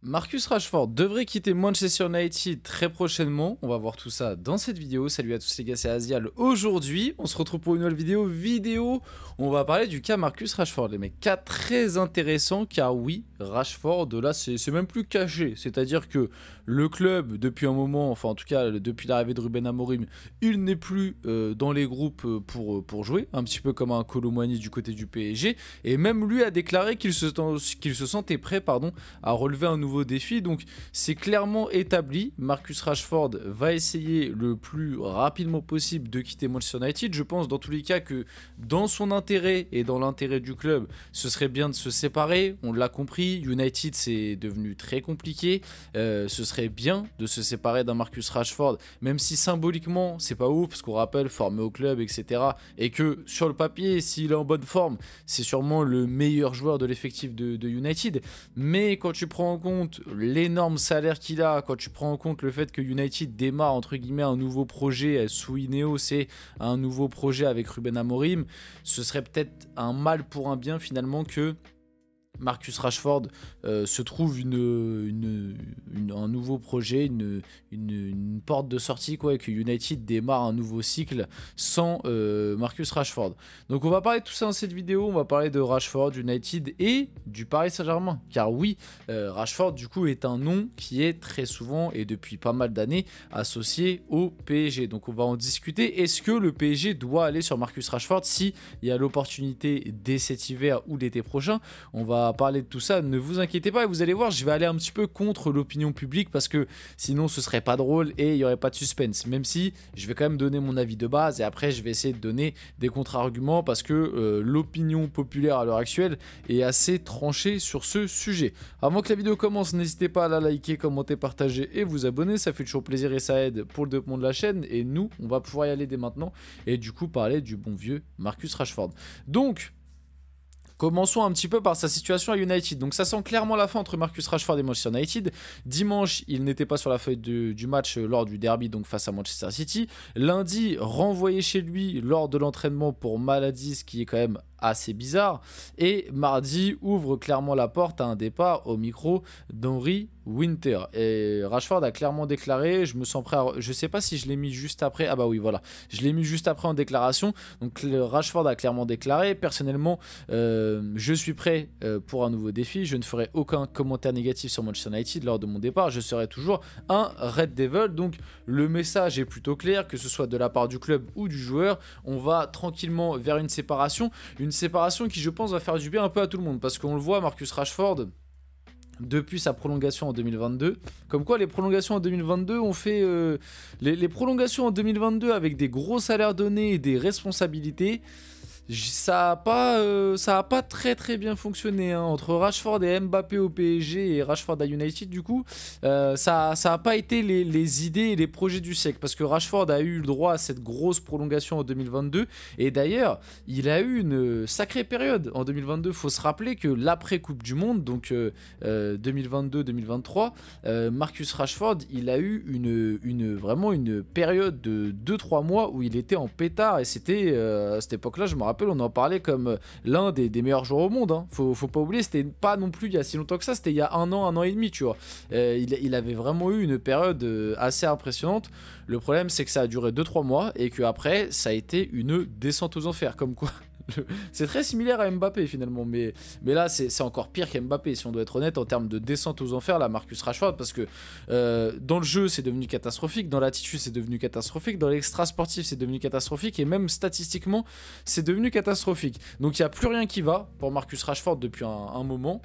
Marcus Rashford devrait quitter Manchester United très prochainement. On va voir tout ça dans cette vidéo. Salut à tous les gars, c'est Azial. Aujourd'hui, on se retrouve pour une nouvelle vidéo. On va parler du cas Marcus Rashford, les mecs. Cas très intéressant car oui, Rashford, là, c'est même plus caché. C'est-à-dire que le club, depuis un moment, enfin en tout cas depuis l'arrivée de Ruben Amorim, il n'est plus dans les groupes pour jouer. Un petit peu comme un Kolo Muani du côté du PSG. Et même lui a déclaré qu'il se sentait prêt à relever un nouveau défi, donc c'est clairement établi. Marcus Rashford va essayer le plus rapidement possible de quitter Manchester United. Je pense dans tous les cas que dans son intérêt et dans l'intérêt du club, ce serait bien de se séparer. On l'a compris, United c'est devenu très compliqué. Ce serait bien de se séparer d'un Marcus Rashford, même si symboliquement c'est pas ouf, parce qu'on rappelle formé au club, etc. Et que sur le papier, s'il est en bonne forme, c'est sûrement le meilleur joueur de l'effectif de United. Mais quand tu prends en compte l'énorme salaire qu'il a, quand tu prends en compte le fait que United démarre entre guillemets un nouveau projet sous Ineos, c'est un nouveau projet avec Ruben Amorim, ce serait peut-être un mal pour un bien finalement que Marcus Rashford se trouve un nouveau projet, une porte de sortie quoi, et que United démarre un nouveau cycle sans Marcus Rashford. Donc on va parler de tout ça dans cette vidéo, on va parler de Rashford, United et du Paris Saint-Germain. Car oui, Rashford du coup est un nom qui est très souvent et depuis pas mal d'années associé au PSG. Donc on va en discuter. Est-ce que le PSG doit aller sur Marcus Rashford si il y a l'opportunité dès cet hiver ou l'été prochain? On va parler de tout ça, ne vous inquiétez pas, et vous allez voir, je vais aller un petit peu contre l'opinion publique parce que sinon ce serait pas drôle et il n'y aurait pas de suspense, même si je vais quand même donner mon avis de base et après je vais essayer de donner des contre-arguments parce que l'opinion populaire à l'heure actuelle est assez tranchée sur ce sujet. Avant que la vidéo commence, n'hésitez pas à la liker, commenter, partager et vous abonner, ça fait toujours plaisir et ça aide pour le développement de la chaîne, et nous on va pouvoir y aller dès maintenant et du coup parler du bon vieux Marcus Rashford. Donc commençons un petit peu par sa situation à United. Donc ça sent clairement la fin entre Marcus Rashford et Manchester United. Dimanche, il n'était pas sur la feuille du match lors du derby donc face à Manchester City. Lundi, renvoyé chez lui lors de l'entraînement pour maladie, ce qui est quand même assez bizarre. Et mardi, ouvre clairement la porte à un départ au micro d'Henry Winter. Et Rashford a clairement déclaré, je me sens prêt à... Je sais pas si je l'ai mis juste après. Ah bah oui, voilà. Je l'ai mis juste après en déclaration. Donc Rashford a clairement déclaré, personnellement, je suis prêt pour un nouveau défi. Je ne ferai aucun commentaire négatif sur Manchester United lors de mon départ. Je serai toujours un Red Devil. Donc le message est plutôt clair, que ce soit de la part du club ou du joueur. On va tranquillement vers une séparation. Une séparation qui, je pense, va faire du bien un peu à tout le monde. Parce qu'on le voit, Marcus Rashford, depuis sa prolongation en 2022. Comme quoi les prolongations en 2022 ont fait... les prolongations en 2022 avec des gros salaires donnés et des responsabilités, ça a pas très bien fonctionné hein. Entre Rashford et Mbappé au PSG et Rashford à United du coup, ça a pas été les idées et les projets du siècle, parce que Rashford a eu le droit à cette grosse prolongation en 2022 et d'ailleurs il a eu une sacrée période en 2022. Faut se rappeler que l'après Coupe du Monde, donc 2022-2023, Marcus Rashford il a eu vraiment une période de 2-3 mois où il était en pétard, et c'était à cette époque là je me rappelle on en parlait comme l'un des meilleurs joueurs au monde hein. Faut pas oublier, c'était pas non plus il y a si longtemps que ça, c'était il y a un an et demi tu vois. Il avait vraiment eu une période assez impressionnante. Le problème c'est que ça a duré 2-3 mois et que après ça a été une descente aux enfers, comme quoi. C'est très similaire à Mbappé finalement, mais là c'est encore pire qu'Mbappé si on doit être honnête en termes de descente aux enfers, là Marcus Rashford, parce que dans le jeu c'est devenu catastrophique, dans l'attitude c'est devenu catastrophique, dans l'extra sportif c'est devenu catastrophique, et même statistiquement c'est devenu catastrophique. Donc il n'y a plus rien qui va pour Marcus Rashford depuis un moment.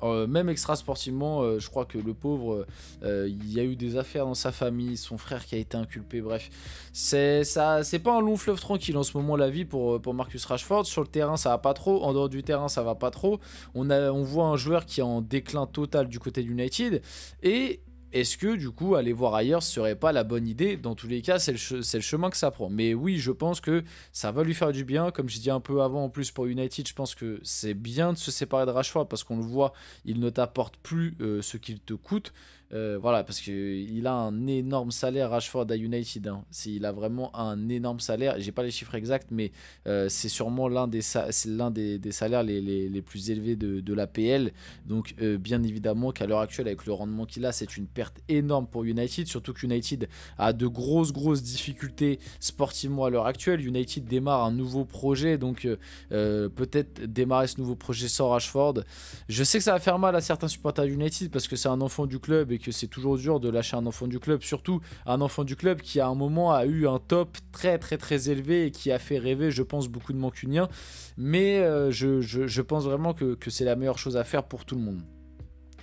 Même extra sportivement, je crois que le pauvre, il y a eu des affaires dans sa famille, son frère qui a été inculpé, bref. C'est pas un long fleuve tranquille en ce moment la vie pour Marcus Rashford. Sur le terrain ça va pas trop, en dehors du terrain ça va pas trop. On voit un joueur qui est en déclin total du côté d'United, et est-ce que du coup aller voir ailleurs serait pas la bonne idée? Dans tous les cas c'est le chemin que ça prend. Mais oui, je pense que ça va lui faire du bien. Comme je dis un peu avant, en plus pour United, je pense que c'est bien de se séparer de Rashford parce qu'on le voit, il ne t'apporte plus ce qu'il te coûte. Voilà, parce qu'il a un énorme salaire, Rashford à United. Hein. Il a vraiment un énorme salaire. J'ai pas les chiffres exacts, mais c'est sûrement l'un des salaires les plus élevés de l'APL. Donc, bien évidemment qu'à l'heure actuelle, avec le rendement qu'il a, c'est une perte énorme pour United. Surtout que United a de grosses difficultés sportivement à l'heure actuelle. United démarre un nouveau projet, donc peut-être démarrer ce nouveau projet sans Rashford. Je sais que ça va faire mal à certains supporters United parce que c'est un enfant du club et que c'est toujours dur de lâcher un enfant du club, surtout un enfant du club qui à un moment a eu un top très élevé et qui a fait rêver, je pense, beaucoup de Mancuniens. Mais je pense vraiment que c'est la meilleure chose à faire pour tout le monde.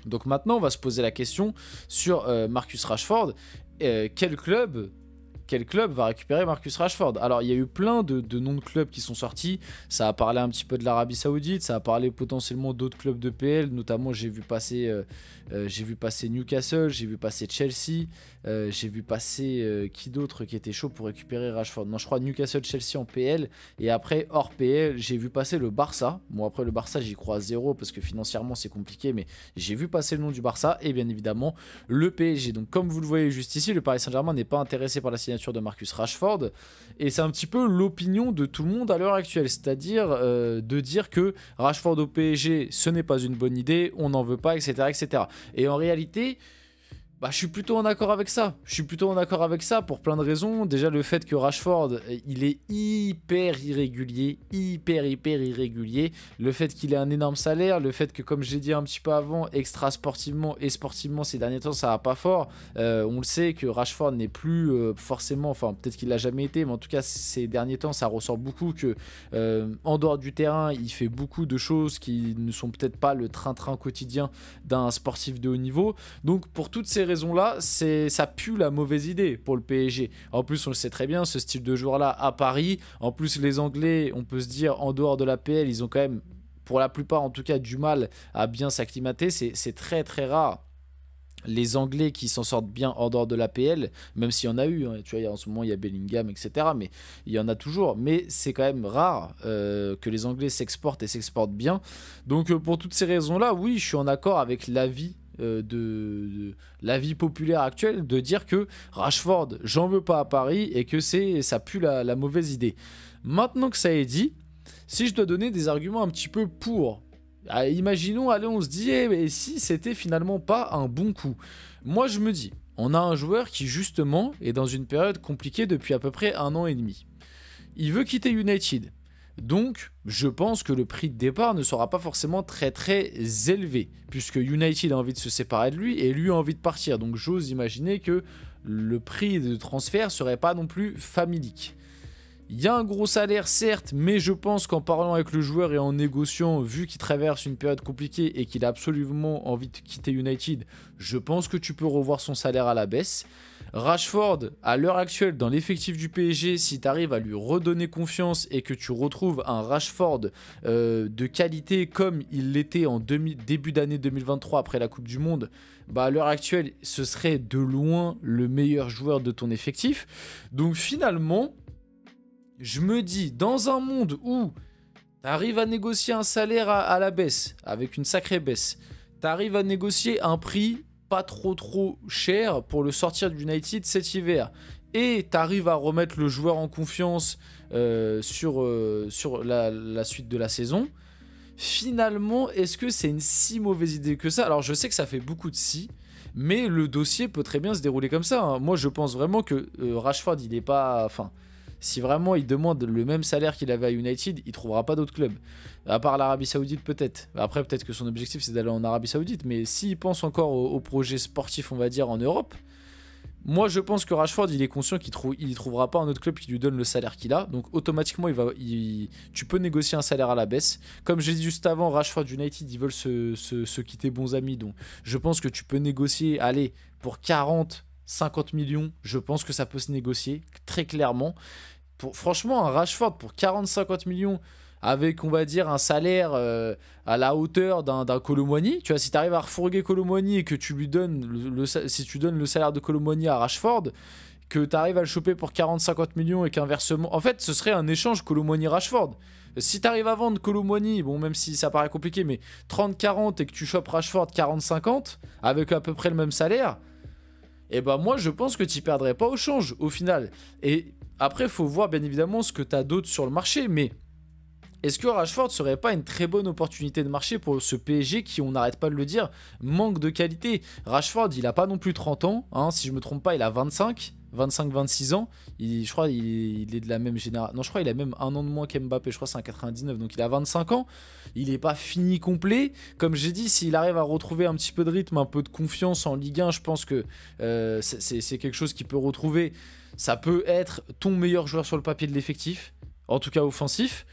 Donc maintenant, on va se poser la question sur Marcus Rashford. Quel club va récupérer Marcus Rashford? Alors, il y a eu plein de noms de clubs qui sont sortis. Ça a parlé un petit peu de l'Arabie Saoudite, ça a parlé potentiellement d'autres clubs de PL. Notamment, j'ai vu passer Newcastle, j'ai vu passer Chelsea, j'ai vu passer qui d'autre qui était chaud pour récupérer Rashford? Non, je crois Newcastle, Chelsea en PL. Et après, hors PL, j'ai vu passer le Barça. Bon, après, le Barça, j'y crois à zéro parce que financièrement, c'est compliqué. Mais j'ai vu passer le nom du Barça et bien évidemment, le PSG. Donc, comme vous le voyez juste ici, le Paris Saint-Germain n'est pas intéressé par la signature de Marcus Rashford, et c'est un petit peu l'opinion de tout le monde à l'heure actuelle, c'est-à-dire de dire que Rashford au PSG ce n'est pas une bonne idée, on n'en veut pas, etc. Et en réalité, je suis plutôt en accord avec ça. Je suis plutôt en accord avec ça pour plein de raisons. Déjà, le fait que Rashford, il est hyper irrégulier. Le fait qu'il ait un énorme salaire. Le fait que, comme j'ai dit un petit peu avant, extra sportivement et sportivement, ces derniers temps, ça va pas fort. On le sait que Rashford n'est plus forcément... Enfin, peut-être qu'il l'a jamais été, mais en tout cas, ces derniers temps, ça ressort beaucoup que en dehors du terrain, il fait beaucoup de choses qui ne sont peut-être pas le train-train quotidien d'un sportif de haut niveau. Donc, pour toutes ces raisons-là, ça pue la mauvaise idée pour le PSG. En plus, on le sait très bien, ce style de joueur-là à Paris. En plus, les Anglais, on peut se dire, en dehors de la PL, ils ont quand même, pour la plupart en tout cas, du mal à bien s'acclimater. C'est très rare. Les Anglais qui s'en sortent bien en dehors de l'APL, même s'il y en a eu, hein, tu vois, en ce moment il y a Bellingham, etc. Mais il y en a toujours. Mais c'est quand même rare que les Anglais s'exportent et s'exportent bien. Donc pour toutes ces raisons-là, oui, je suis en accord avec l'avis l'avis populaire actuel de dire que Rashford, j'en veux pas à Paris et que ça pue la mauvaise idée. Maintenant que ça est dit, si je dois donner des arguments un petit peu pour... imaginons, allez, on se dit, mais si c'était finalement pas un bon coup. Moi, je me dis, on a un joueur qui, justement, est dans une période compliquée depuis à peu près 1 an et demi. Il veut quitter United. Donc, je pense que le prix de départ ne sera pas forcément très élevé, puisque United a envie de se séparer de lui et lui a envie de partir. Donc, j'ose imaginer que le prix de transfert serait pas non plus familique. Il y a un gros salaire, certes, mais je pense qu'en parlant avec le joueur et en négociant, vu qu'il traverse une période compliquée et qu'il a absolument envie de quitter United, je pense que tu peux revoir son salaire à la baisse. Rashford, à l'heure actuelle, dans l'effectif du PSG, si tu arrives à lui redonner confiance et que tu retrouves un Rashford de qualité comme il l'était en début d'année 2023 après la Coupe du Monde, à l'heure actuelle, ce serait de loin le meilleur joueur de ton effectif. Donc finalement... je me dis, dans un monde où tu arrives à négocier un salaire à la baisse, avec une sacrée baisse, tu arrives à négocier un prix pas trop cher pour le sortir d'United cet hiver, et tu arrives à remettre le joueur en confiance sur la suite de la saison, finalement, est-ce que c'est une si mauvaise idée que ça? Alors je sais que ça fait beaucoup de si, mais le dossier peut très bien se dérouler comme ça. Hein. Moi je pense vraiment que Rashford, il n'est pas... Enfin, si vraiment il demande le même salaire qu'il avait à United, il trouvera pas d'autres clubs. À part l'Arabie Saoudite peut-être. Après peut-être que son objectif c'est d'aller en Arabie Saoudite, mais s'il pense encore au projet sportif, on va dire, en Europe, moi je pense que Rashford il est conscient qu'il trouvera pas un autre club qui lui donne le salaire qu'il a. Donc automatiquement tu peux négocier un salaire à la baisse. Comme j'ai dit juste avant, Rashford United ils veulent se quitter bons amis. Donc je pense que tu peux négocier, allez, pour 40-50 millions, je pense que ça peut se négocier très clairement. Franchement, un Rashford pour 40-50 millions avec, on va dire, un salaire à la hauteur d'un Kolo Muani. Tu vois, si tu arrives à refourguer Kolo Muani et que tu lui donnes si tu donnes le salaire de Kolo Muani à Rashford, que tu arrives à le choper pour 40-50 millions et qu'inversement... En fait, ce serait un échange Kolo Muani-Rashford. Si t'arrives à vendre Kolo Muani, bon même si ça paraît compliqué, mais 30-40 et que tu chopes Rashford 40-50, avec à peu près le même salaire, et bah moi je pense que tu perdrais pas au change au final. Et après, il faut voir bien évidemment ce que tu as d'autre sur le marché, mais est-ce que Rashford serait pas une très bonne opportunité de marché pour ce PSG qui, on n'arrête pas de le dire, manque de qualité. Rashford, il a pas non plus 30 ans, hein, si je me trompe pas, il a 25-26 ans. Je crois il est de la même génération. Non, je crois il a même un an de moins qu'Mbappé, je crois c'est un 99, donc il a 25 ans. Il n'est pas fini complet. Comme j'ai dit, s'il arrive à retrouver un petit peu de rythme, un peu de confiance en Ligue 1, je pense que c'est quelque chose qu'il peut retrouver. Ça peut être ton meilleur joueur sur le papier de l'effectif, en tout cas offensif.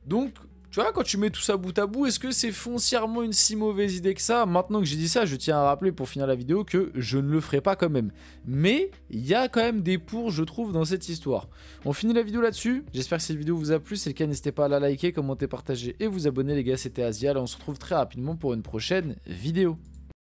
Donc, tu vois, quand tu mets tout ça bout à bout, est-ce que c'est foncièrement une si mauvaise idée que ça? Maintenant que j'ai dit ça, je tiens à rappeler pour finir la vidéo que je ne le ferai pas quand même. Mais il y a quand même des pour, je trouve, dans cette histoire. On finit la vidéo là-dessus. J'espère que cette vidéo vous a plu. Si c'est le cas, n'hésitez pas à la liker, commenter, partager et vous abonner, les gars. C'était Asia. Là, on se retrouve très rapidement pour une prochaine vidéo.